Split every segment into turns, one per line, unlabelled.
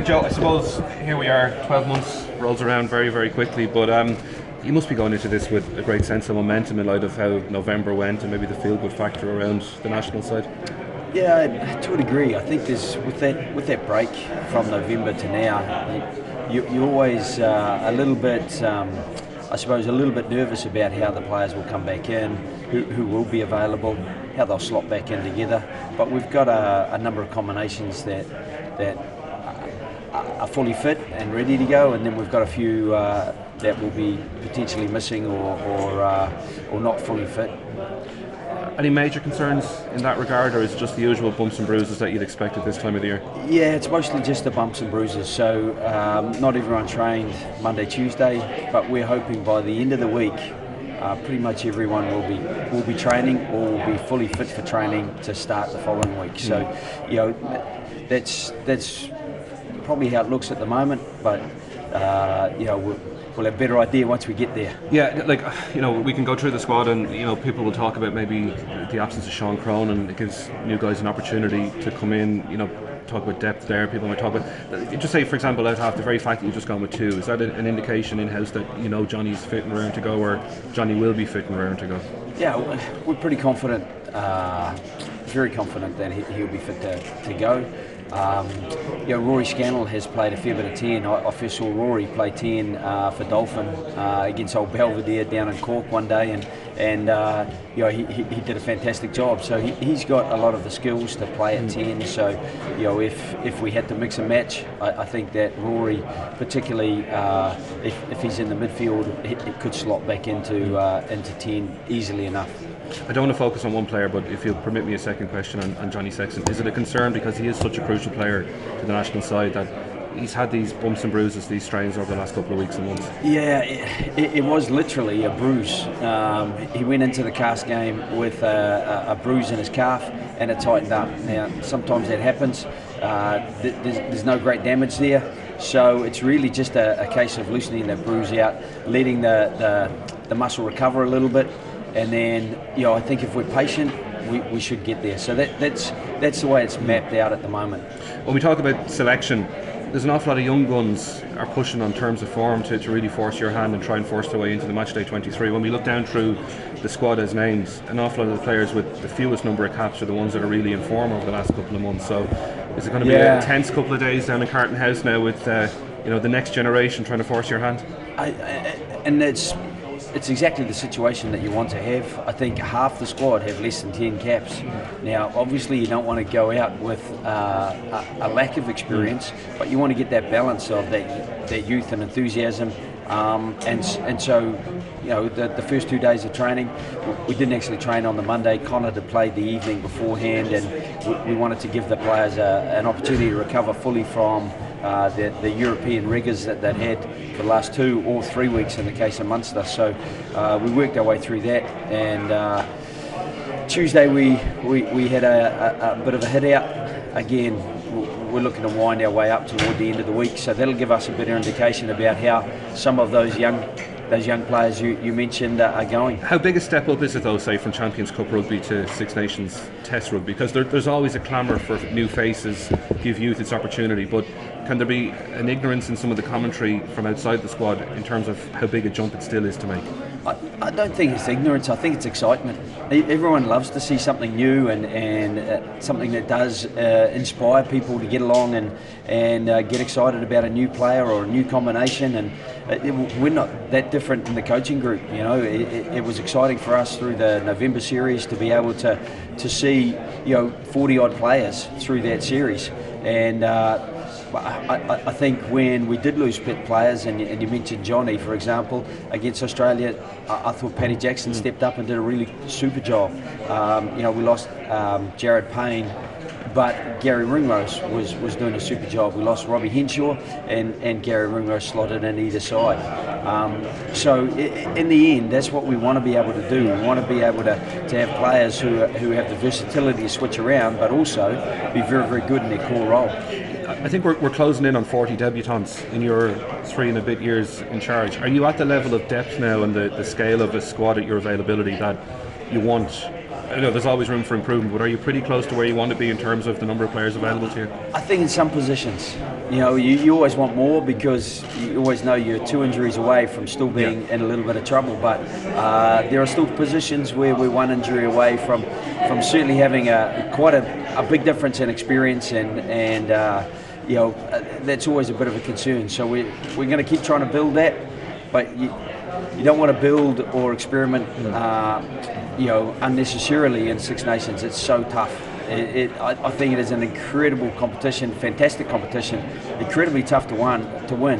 Joe, I suppose here we are, 12 months rolls around very, very quickly, but you must be going into this with a great sense of momentum in light of how November went and maybe the feel-good factor around the national side.
Yeah, to a degree. I think there's with that break from November to now, you're always a little bit, I suppose, a little bit nervous about how the players will come back in, who will be available, how they'll slot back in together. But we've got a number of combinations that are fully fit and ready to go, and then we've got a few that will be potentially missing or not fully fit.
Any major concerns in that regard, or is it just the usual bumps and bruises that you'd expect at this time of the year?
Yeah, it's mostly just the bumps and bruises. So not everyone trained Monday, Tuesday, but we're hoping by the end of the week, pretty much everyone will be training or will be fully fit for training to start the following week. So, that's probably how it looks at the moment, but we'll have a better idea once we get there.
Yeah, we can go through the squad and, people will talk about maybe the absence of Sean Crone, and it gives new guys an opportunity to come in, talk about depth there. People might talk about, just say for example, out half, the very fact that you've just gone with two, is that an indication in-house that Johnny's fit and raring to go, or Johnny will be fit and raring to go? Yeah,
we're pretty confident, very confident that he'll be fit to go. Rory Scannell has played a fair bit of 10. I first saw Rory play 10 for Dolphin against Old Belvedere down in Cork one day, and he did a fantastic job. So he's got a lot of the skills to play at 10. So if we had to mix and match, I think that Rory, particularly if he's in the midfield, it could slot back into 10 easily enough.
I don't want to focus on one player, but if you'll permit me a second question on Johnny Sexton. Is it a concern, because he is such a crucial player to the national side, that he's had these bumps and bruises, these strains over the last couple of weeks and months?
Yeah, it was literally a bruise. He went into the cast game with a bruise in his calf, and it tightened up. Now, sometimes that happens. There's no great damage there, so it's really just a case of loosening that bruise out, letting the muscle recover a little bit. And then, I think if we're patient, we should get there. So that's the way it's mapped out at the moment.
When we talk about selection, there's an awful lot of young guns are pushing on terms of form to really force your hand and try and force their way into the matchday 23. When we look down through the squad as names, an awful lot of the players with the fewest number of caps are the ones that are really in form over the last couple of months. So is it going to be a tense couple of days down in Carton House now with the next generation trying to force your hand?
It's exactly the situation that you want to have. I think half the squad have less than 10 caps. Now, obviously, you don't want to go out with a lack of experience, but you want to get that balance of that youth and enthusiasm. And so, the first 2 days of training, we didn't actually train on the Monday. Connor had played the evening beforehand, and we wanted to give the players an opportunity to recover fully from the European rigours that they'd had for the last 2 or 3 weeks in the case of Munster. So we worked our way through that, and Tuesday we had a bit of a hit out. Again, we're looking to wind our way up toward the end of the week, so that'll give us a better indication about how some of those young players you mentioned are going.
How big a step up is it, though, say from Champions Cup rugby to Six Nations Test rugby? Because there's always a clamour for new faces, give youth its opportunity, but can there be an ignorance in some of the commentary from outside the squad in terms of how big a jump it still is to make?
I don't think it's ignorance. I think it's excitement. Everyone loves to see something new and something that does inspire people to get along and get excited about a new player or a new combination. And we're not that different in the coaching group. It was exciting for us through the November series to be able to see 40 odd players through that series. And I think when we did lose players, and you mentioned Johnny, for example, against Australia, I thought Paddy Jackson stepped up and did a really super job. We lost Jared Payne, but Gary Ringrose was doing a super job. We lost Robbie Henshaw, and Gary Ringrose slotted in either side. So in the end, that's what we want to be able to do. We want to be able to have players who have the versatility to switch around, but also be very, very good in their core role.
I think we're closing in on 40 debutants in your 3 and a bit years in charge. Are you at the level of depth now and the scale of the squad at your availability that you want I know there's always room for improvement, but are you pretty close to where you want to be in terms of the number of players available to you?
I think in some positions, you always want more because you always know you're 2 injuries away from still being in a little bit of trouble. But there are still positions where we're 1 injury away from certainly having quite a big difference in experience, and that's always a bit of a concern. So we're going to keep trying to build that, but you don't want to build or experiment, unnecessarily in Six Nations. It's so tough. I think it is an incredible competition, fantastic competition, incredibly tough to win.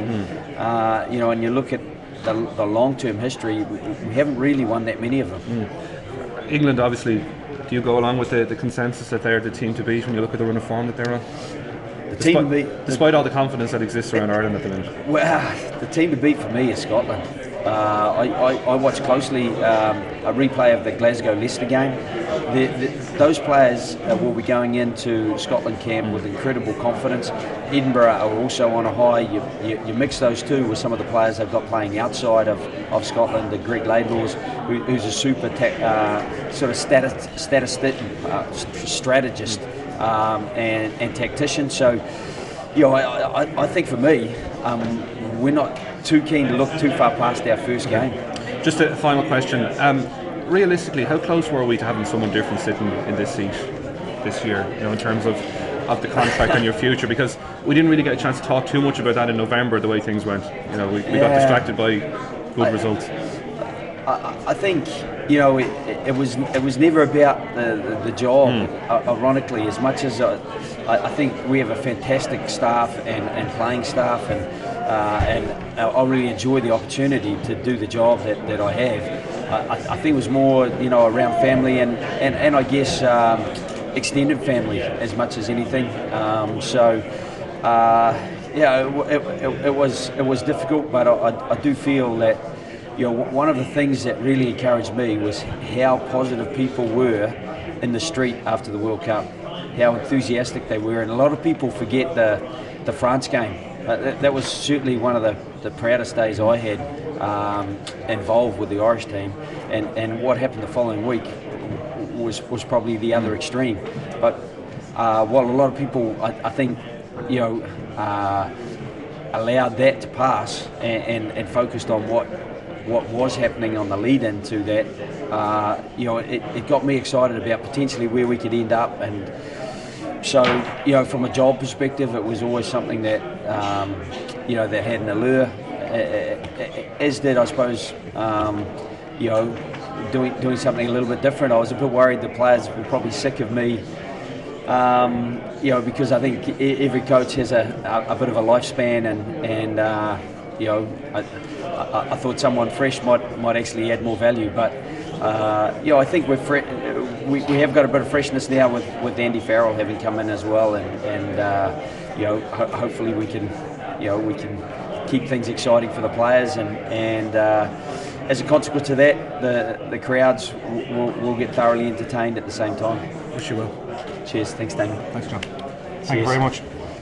And you look at the long-term history, we haven't really won that many of them.
England, obviously, do you go along with the consensus that they're the team to beat when you look at the run of form that they're on? Despite all the confidence that exists around Ireland at the minute.
Well, the team to beat for me is Scotland. I watched closely a replay of the Glasgow-Leicester game. Those players will be going into Scotland camp with incredible confidence. Edinburgh are also on a high. You mix those two with some of the players they've got playing outside of Scotland. The Greg Laidlaws, who's a super sort of strategist and tactician. So, I think for me, we're not too keen to look too far past our first game.
Just a final question. Realistically, how close were we to having someone different sitting in this seat this year, in terms of the contract and your future? Because we didn't really get a chance to talk too much about that in November, the way things went. We got distracted by good results.
I think it was never about the job. Ironically, as much as I think we have a fantastic staff and playing staff, and I really enjoy the opportunity to do the job that I have. I think it was more around family and I guess extended family as much as anything. It was difficult, but I do feel that one of the things that really encouraged me was how positive people were in the street after the World Cup, how enthusiastic they were, and a lot of people forget the France game. That was certainly one of the proudest days I had involved with the Irish team, and what happened the following week was probably the other extreme. But while a lot of people, I think, allowed that to pass and focused on what was happening on the lead into that, it got me excited about potentially where we could end up. And so, from a job perspective, it was always something that, that had an allure, as did, I suppose, doing something a little bit different. I was a bit worried the players were probably sick of me, because I think every coach has a bit of a lifespan, and I thought someone fresh might actually add more value. But I think we have got a bit of freshness now with Andy Farrell having come in as well, and hopefully we can keep things exciting for the players, and as a consequence of that, the crowds will get thoroughly entertained at the same time.
Wish you well.
Cheers. Thanks, Damien.
Thanks, John. Thank you very much.